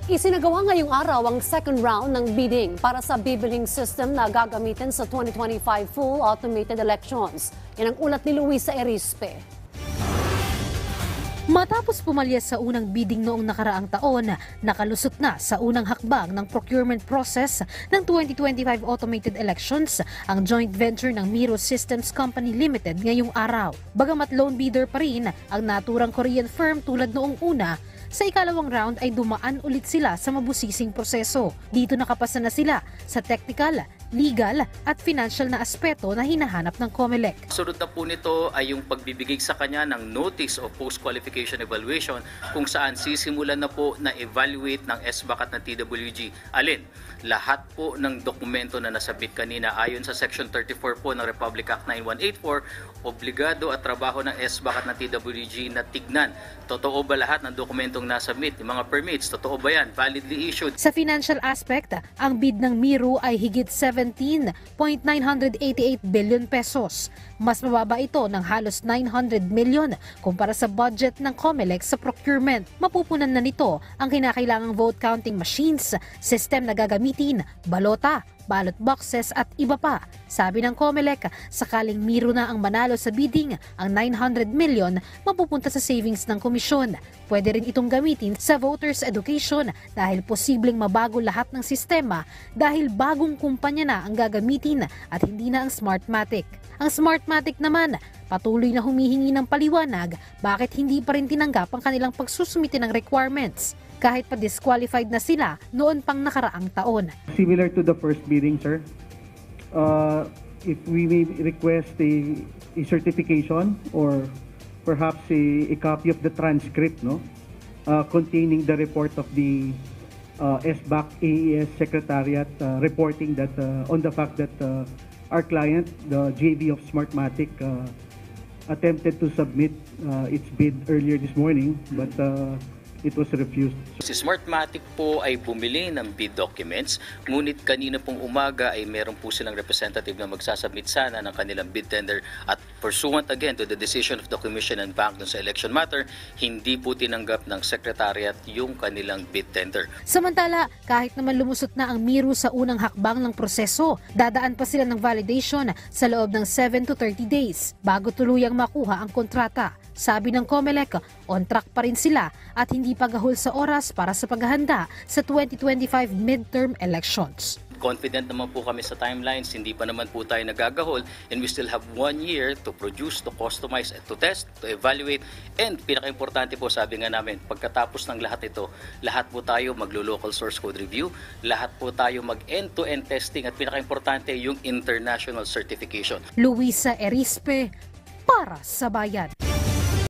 Isinagawa ngayong araw ang second round ng bidding para sa bibilling system na gagamitin sa 2025 full automated elections. Yan ang ulat ni Luisa Erispe. Matapos pumalyas sa unang bidding noong nakaraang taon, nakalusot na sa unang hakbang ng procurement process ng 2025 automated elections ang joint venture ng Miro Systems Company Limited ngayong araw. Bagamat lone bidder pa rin ang naturang Korean firm tulad noong una, sa ikalawang round ay dumaan ulit sila sa mabusising proseso. Dito nakapasa na sila sa technical, legal at financial na aspeto na hinahanap ng COMELEC. Sunod na po nito ay yung pagbibigay sa kanya ng Notice of Post-Qualification Evaluation kung saan sisimulan na po na evaluate ng SBAC at ng TWG. Alin? Lahat po ng dokumento na nasabit kanina ayon sa Section 34 po ng Republic Act 9184, obligado at trabaho ng SBAC at ng TWG na tignan. Totoo ba lahat ng dokumentong nasubmit? Yung mga permits, totoo ba yan? Validly issued? Sa financial aspect, ang bid ng Miro ay higit 17.988 billion pesos. Mas mababa ito ng halos 900 million kumpara sa budget ng COMELEC sa procurement. Mapupunan na nito ang kinakailangang vote counting machines, system na gagamitin, balota, ballot boxes at iba pa. Sabi ng COMELEC, sakaling Miro na ang manalo sa bidding, ang 900 million mapupunta sa savings ng komisyon. Pwede rin itong gamitin sa voters education dahil posibleng mabago lahat ng sistema dahil bagong kumpanya na ang gagamitin at hindi na ang Smartmatic. Ang Smartmatic naman, patuloy na humihingi ng paliwanag bakit hindi pa rin tinanggap ang kanilang pagsusumite ng requirements kahit pa disqualified na sila noon pang nakaraang taon. Similar to the first bidding, sir, if we may request a certification or perhaps a copy of the transcript, containing the report of the SBAC AES Secretariat reporting that on the fact that our client, the JV of Smartmatic, attempted to submit its bid earlier this morning, but it was refused. Si Smartmatic po ay bumili ng bid documents, ngunit kanina pong umaga ay meron po silang representative na magsasubmit sana ng kanilang bid tender at pursuant again to the decision of the Commission and Bank dun sa election matter, hindi po tinanggap ng Secretariat yung kanilang bid tender. Samantala, kahit naman lumusot na ang Miro sa unang hakbang ng proseso, dadaan pa sila ng validation sa loob ng 7 to 30 days bago tuluyang makuha ang kontrata. Sabi ng COMELEC, on track pa rin sila at hindi pagahol sa oras para sa paghahanda sa 2025 midterm elections. Confident naman po kami sa timelines, hindi pa naman po tayo nagagahol and we still have 1 year to produce, to customize, to test, to evaluate and pinaka-importante po sabi nga namin, pagkatapos ng lahat ito, lahat po tayo maglo-local source code review, lahat po tayo mag-end-to-end testing at pinaka-importante yung international certification. Luisa Erispe para sa Bayan.